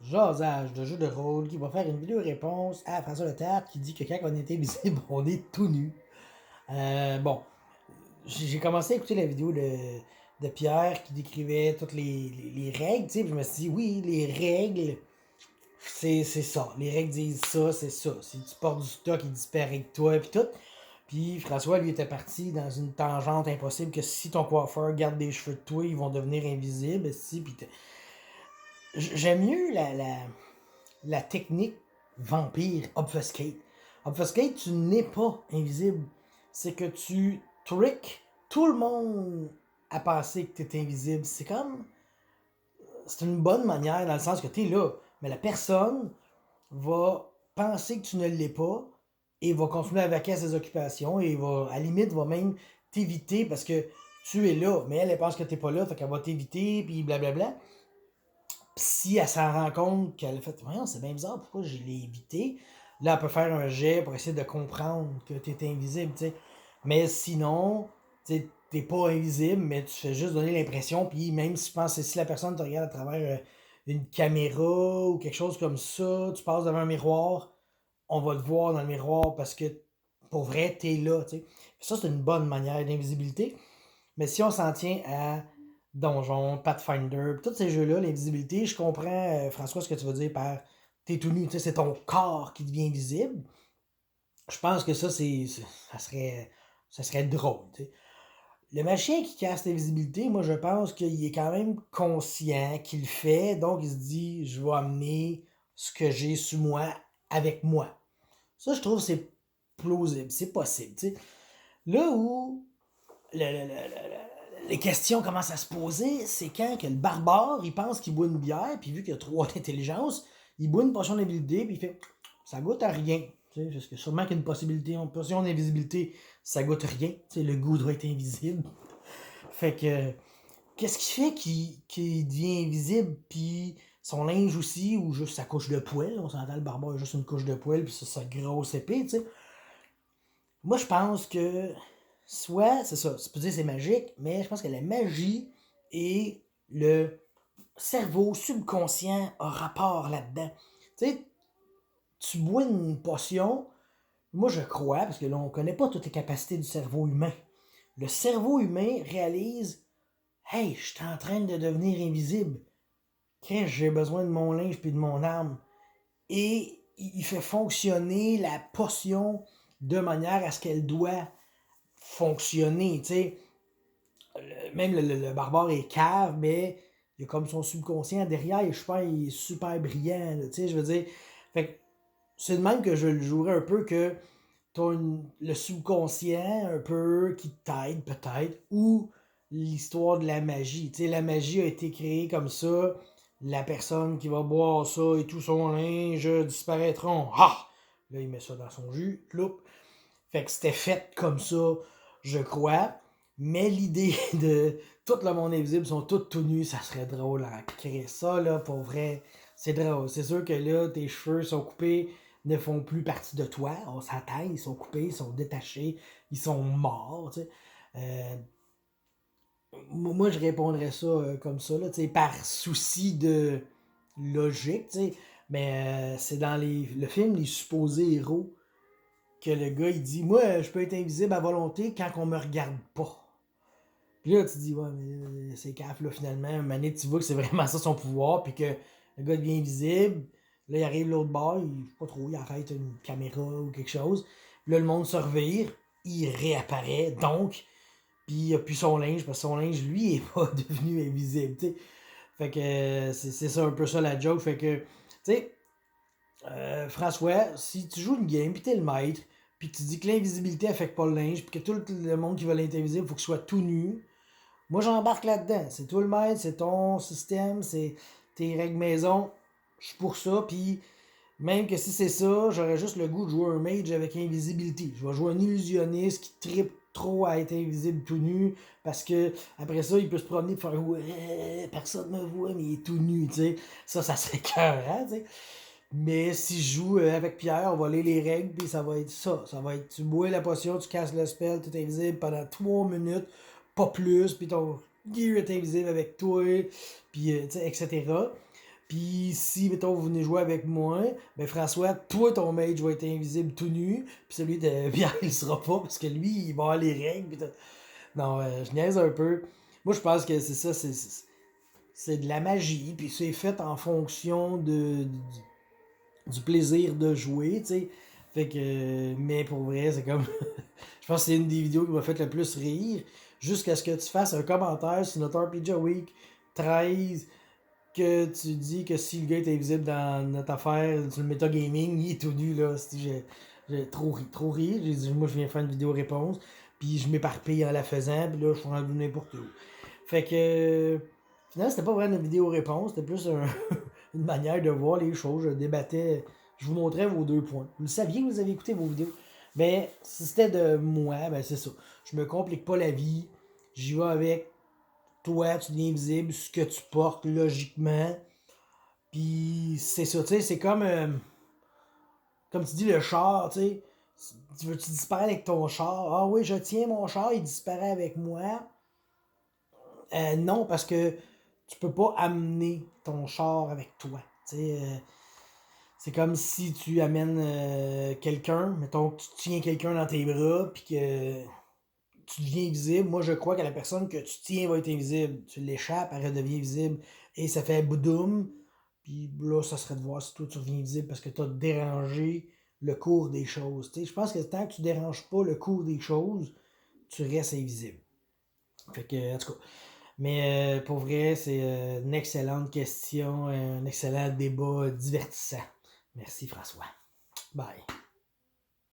jasage de jeu de rôle qui va faire une vidéo réponse à François Letarte qui dit que quand on est invisible, on est tout nu. Bon, j'ai commencé à écouter la vidéo de Pierre qui décrivait toutes les règles, tu sais, puis je me suis dit, oui, les règles, c'est ça. Les règles disent ça, c'est ça. Si tu portes du stock, il disparaît de toi, puis tout. Puis François, lui, était parti dans une tangente impossible que si ton coiffeur garde des cheveux de toi, ils vont devenir invisibles. Si, puis j'aime mieux la technique vampire obfuscate. Obfuscate, tu n'es pas invisible. C'est que tu tricks tout le monde à penser que tu es invisible. C'est comme. C'est une bonne manière dans le sens que tu es là. Mais la personne va penser que tu ne l'es pas et va continuer à vaquer à ses occupations et va, à la limite, va même t'éviter parce que tu es là. Mais elle pense que tu n'es pas là, fait qu'elle va t'éviter, puis blablabla. Pis si elle s'en rend compte qu'elle a fait, voyons, c'est bien bizarre, pourquoi je l'ai évité, là, elle peut faire un jet pour essayer de comprendre que tu es invisible, tu sais. Mais sinon, tu sais, t'es pas invisible, mais tu fais juste donner l'impression, puis même si je pense que si la personne te regarde à travers une caméra ou quelque chose comme ça, tu passes devant un miroir, on va te voir dans le miroir parce que pour vrai, t'es là, tu sais. Ça, c'est une bonne manière d'invisibilité. Mais si on s'en tient à Donjon, Pathfinder, tous ces jeux-là, l'invisibilité, je comprends, François, ce que tu veux dire par t'es tout nu, tu sais, c'est ton corps qui devient invisible. Je pense que ça, ça serait drôle, tu sais. Le magicien qui casse l'invisibilité, moi, je pense qu'il est quand même conscient qu'il le fait, donc il se dit, je vais amener ce que j'ai sur moi avec moi. Ça, je trouve, c'est plausible, c'est possible, tu sais. Là où les questions commencent à se poser, c'est quand que le barbare, il pense qu'il boit une bière, puis vu qu'il a 3 d'intelligence, il boit une potion d'invisibilité, puis il fait ça goûte à rien. Tu sais, parce que sûrement qu'il y a une possibilité, une potion d'invisibilité, ça goûte rien. Tu sais, le goût doit être invisible. Fait que, qu'est-ce qui fait qu'il devient invisible, puis son linge aussi, ou juste sa couche de poêle, on s'entend, le barbare a juste une couche de poêle, puis ça, sa grosse épée, tu sais. Moi, je pense que soit, c'est ça, tu peux dire c'est magique, mais je pense que la magie et le cerveau subconscient ont rapport là-dedans. Tu sais, tu bois une potion, moi je crois, parce que là on connaît pas toutes les capacités du cerveau humain. Le cerveau humain réalise, hey, je suis en train de devenir invisible. Qu'est-ce j'ai besoin de mon linge puis de mon arme. Et il fait fonctionner la potion de manière à ce qu'elle doit fonctionner, tu sais. Même le barbare est cave, mais il a comme son subconscient derrière, je pense il est super brillant, tu sais, je veux dire. Fait que c'est de même que je le jouerais un peu que t'as le subconscient un peu qui t'aide peut-être, ou l'histoire de la magie. Tu sais, la magie a été créée comme ça, la personne qui va boire ça et tout son linge disparaîtront. Ah! Là, il met ça dans son jus, loup. Fait que c'était fait comme ça, je crois. Mais l'idée de tout le monde invisible sont tous tout nus, ça serait drôle à créer ça, là, pour vrai. C'est drôle. C'est sûr que là, tes cheveux sont coupés, ne font plus partie de toi. On s'entend, ils sont coupés, ils sont détachés, ils sont morts, tu sais. Euh, moi, je répondrais ça comme ça, là, tu sais, par souci de logique, tu sais. Mais c'est dans le film Les Supposés Héros que le gars il dit moi je peux être invisible à volonté quand on me regarde pas. Puis là tu te dis ouais mais c'est caf là finalement, un moment donné, tu vois que c'est vraiment ça son pouvoir puis que le gars devient invisible, là il arrive l'autre bord, je sais pas trop, il arrête une caméra ou quelque chose, puis là le monde se revire, il réapparaît donc puis il a plus son linge parce que son linge lui est pas devenu invisible, tu sais. Fait que c'est ça un peu ça la joke, fait que tu sais François, si tu joues une game, puis t'es le maître, puis tu dis que l'invisibilité affecte pas le linge, puis que tout le monde qui veut l'être invisible, faut qu'il soit tout nu, moi j'embarque là-dedans. C'est toi le maître, c'est ton système, c'est tes règles maison. Je suis pour ça, puis même que si c'est ça, j'aurais juste le goût de jouer un mage avec invisibilité. Je vais jouer un illusionniste qui tripe trop à être invisible tout nu, parce que après ça, il peut se promener et faire ouais, personne me voit, mais il est tout nu, tu sais. Ça serait cœur, hein, tu sais. Mais si je joue avec Pierre, on va lire les règles, puis ça va être ça. Ça va être, tu bois la potion, tu casses le spell, tu es invisible pendant 3 minutes, pas plus, puis ton gear est invisible avec toi, puis etc. Puis si, mettons, vous venez jouer avec moi, ben François, toi, ton mage va être invisible tout nu, puis celui de Pierre, il sera pas, parce que lui, il va avoir les règles. Non, je niaise un peu. Moi, je pense que c'est ça, c'est de la magie, puis c'est fait en fonction du plaisir de jouer, tu sais. Fait que, mais pour vrai, c'est comme. Je pense que c'est une des vidéos qui m'a fait le plus rire. Jusqu'à ce que tu fasses un commentaire sur notre RPG Week 13 que tu dis que si le gars est invisible dans notre affaire, sur le metagaming, il est tout nu, là. J'ai trop ri, trop ri. J'ai dit, moi, je viens faire une vidéo réponse, puis je m'éparpille en la faisant, puis là, je suis rendu n'importe où. Fait que, finalement, c'était pas vraiment une vidéo réponse, c'était plus une manière de voir les choses. Je débattais, je vous montrais vos 2 points. Vous le saviez que vous avez écouté vos vidéos. Mais si c'était de moi, ben c'est ça. Je me complique pas la vie. J'y vais avec toi, tu deviens visible, ce que tu portes logiquement. Puis c'est ça, tu sais, c'est comme tu dis, le char, tu sais. Tu disparais avec ton char. Ah oui, je tiens mon char, il disparaît avec moi. Non, parce que tu peux pas amener ton char avec toi. Tu sais, c'est comme si tu amènes quelqu'un, mettons que tu tiens quelqu'un dans tes bras, puis que tu deviens invisible. Moi, je crois que la personne que tu tiens va être invisible. Tu l'échappes, elle devient visible, et ça fait boudoum. Puis là, ça serait de voir si toi tu reviens invisible parce que tu as dérangé le cours des choses. Tu sais, je pense que tant que tu déranges pas le cours des choses, tu restes invisible. Fait que, en tout cas. Mais pour vrai, c'est une excellente question, un excellent débat divertissant. Merci François. Bye.